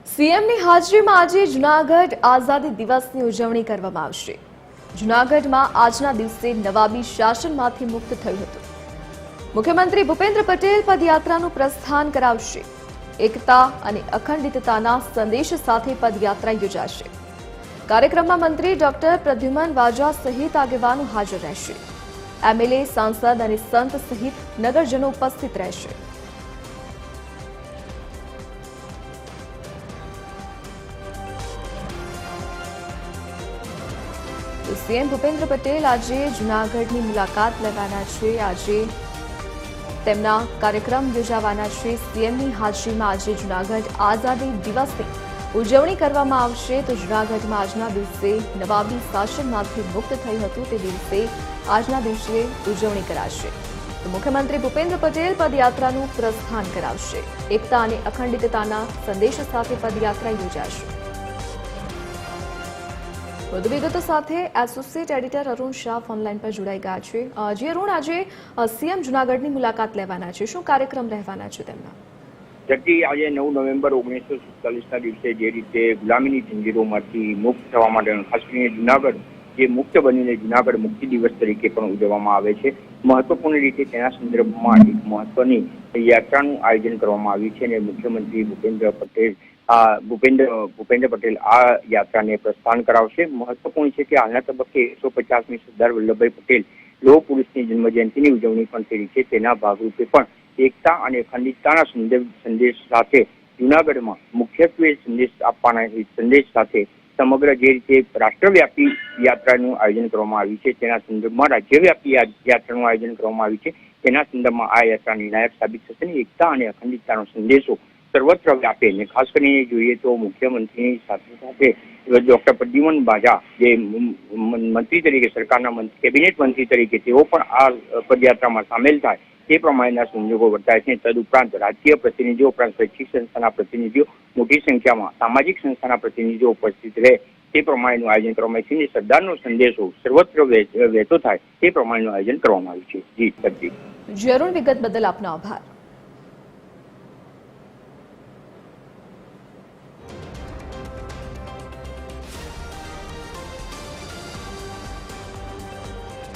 સીએમની હાજરીમાં આજે જૂનાગઢ આઝાદી દિવસની ઉજવણી કરવામાં આવશે। જૂનાગઢમાં આજના દિવસે નવાબી શાસનમાંથી મુક્ત થયું હતું। મુખ્યમંત્રી ભૂપેન્દ્ર પટેલ પદયાત્રાનું પ્રસ્થાન કરાવશે। એકતા અને અખંડિતતાના સંદેશ સાથે પદયાત્રા યોજાશે। કાર્યક્રમમાં મંત્રી ડોક્ટર પ્રદ્યુમન વાજા સહિત આગેવાનો હાજર રહેશે। એમએલએ, સાંસદ અને સંત સહિત નગરજનો ઉપસ્થિત રહેશે। સીએમ ભૂપેન્દ્ર પટેલ આજે જૂનાગઢની મુલાકાત લેવાના છે। આજે તેમના કાર્યક્રમ યોજાવાના છે। સીએમની હાજરીમાં આજે જૂનાગઢ આઝાદી દિવસની ઉજવણી કરવામાં આવશે। તો જૂનાગઢમાં આજના દિવસે નવાબી શાસનમાંથી મુક્ત થયું હતું તે દિવસે આજના દિવસે ઉજવણી કરાશે। તો મુખ્યમંત્રી ભૂપેન્દ્ર પટેલ પદયાત્રાનું પ્રસ્થાન કરાવશે। એકતા અને અખંડિતતાના સંદેશ સાથે પદયાત્રા યોજાશે। વધુ વિગતો સાથે associate editor Arun Shah online પર જોડાઈ ગયા છે। જી અરુણ, આજે સીએમ જૂનાગઢની મુલાકાત લેવાના છે, શું કાર્યક્રમ રહેવાના છે તેમના? જબકી આજે 9 નવેમ્બર 1947ના દિવસે જે રીતે ગુલામીની જંજીરોમાંથી મુક્ત થવા માટે ખાસ કરીને જૂનાગઢ જે મુક્ત બનીને જૂનાગઢ મુક્તિ દિવસ તરીકે પણ ઉજવવામાં આવે છે। મહત્વપૂર્ણ રીતે તેના સંદર્ભમાં એક મહત્વની યાત્રાનું આયોજન કરવામાં આવ્યું છે અને મુખ્યમંત્રી ભૂપેન્દ્ર પટેલ આ યાત્રાને પ્રસ્થાન કરાવશે। મહત્વપૂર્ણ છે કે હાલના તબક્કે 150મી સરદાર વલ્લભભાઈ પટેલ લોહ પુરુષની જન્મજયંતિની ઉજવણી પણ થઈ રહી છે। તેના ભાગરૂપે પણ એકતા અને અખંડિતતાના સંદેશ સાથે જૂનાગઢમાં મુખ્યત્વે સંદેશ સાથે સમગ્ર જે રીતે રાષ્ટ્રવ્યાપી યાત્રાનું આયોજન કરવામાં આવ્યું છે તેના સંદર્ભમાં રાજ્યવ્યાપી યાત્રાનું આયોજન કરવામાં આવ્યું છે। તેના સંદર્ભમાં આ યાત્રા નિર્ણાયક સાબિત થશે અને એકતા અને અખંડિતતાનો સંદેશો સર્વત્ર વ્યાપે અને ખાસ કરીને જોઈએ તો મુખ્યમંત્રીની સાથે ડોક્ટર પ્રદ્યુમન વાજા જે મંત્રી તરીકે સરકારના કેબિનેટ મંત્રી તરીકે તેઓ પણ આ પદયાત્રામાં સામેલ થાય તે પ્રમાણેના સંજોગો વર્તાય છે। તદુપરાંત રાજકીય પ્રતિનિધિઓ ઉપરાંત શૈક્ષિક સંસ્થાના પ્રતિનિધિઓ મોટી સંખ્યામાં સામાજિક સંસ્થાના પ્રતિનિધિઓ ઉપસ્થિત રહે તે પ્રમાણેનું આયોજન કરવામાં આવ્યું છે। સરદારનો સંદેશો સર્વત્ર વહેતો થાય તે પ્રમાણેનું આયોજન કરવામાં આવ્યું છે। જી અરુણ, વિગત બદલ આપનો આભાર।